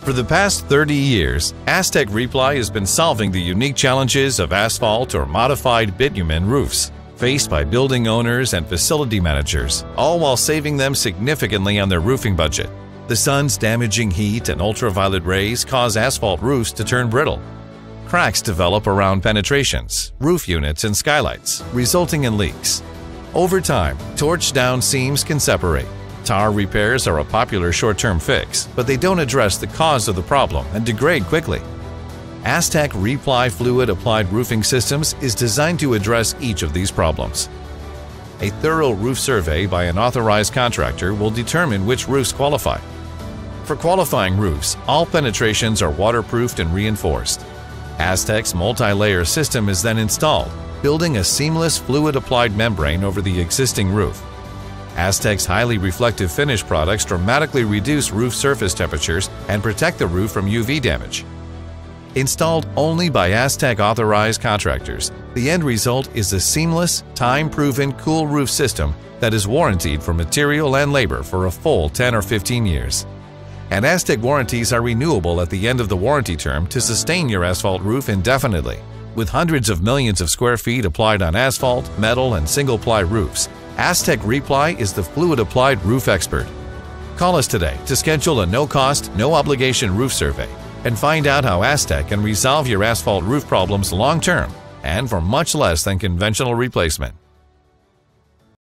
For the past 30 years, ASTEC Re-Ply has been solving the unique challenges of asphalt or modified bitumen roofs faced by building owners and facility managers, all while saving them significantly on their roofing budget. The sun's damaging heat and ultraviolet rays cause asphalt roofs to turn brittle. Cracks develop around penetrations, roof units, and skylights, resulting in leaks. Over time, torched-down seams can separate. Tar repairs are a popular short-term fix, but they don't address the cause of the problem and degrade quickly. ASTEC Re-Ply fluid-applied roofing systems is designed to address each of these problems. A thorough roof survey by an authorized contractor will determine which roofs qualify. For qualifying roofs, all penetrations are waterproofed and reinforced. ASTEC's multi-layer system is then installed, building a seamless fluid-applied membrane over the existing roof. ASTEC's highly reflective finish products dramatically reduce roof surface temperatures and protect the roof from UV damage. Installed only by ASTEC authorized contractors, the end result is a seamless, time-proven cool roof system that is warranted for material and labor for a full 10 or 15 years. And ASTEC warranties are renewable at the end of the warranty term to sustain your asphalt roof indefinitely. With hundreds of millions of square feet applied on asphalt, metal, and single-ply roofs, ASTEC Re-Ply is the fluid-applied roof expert. Call us today to schedule a no-cost, no-obligation roof survey and find out how ASTEC can resolve your asphalt roof problems long-term and for much less than conventional replacement.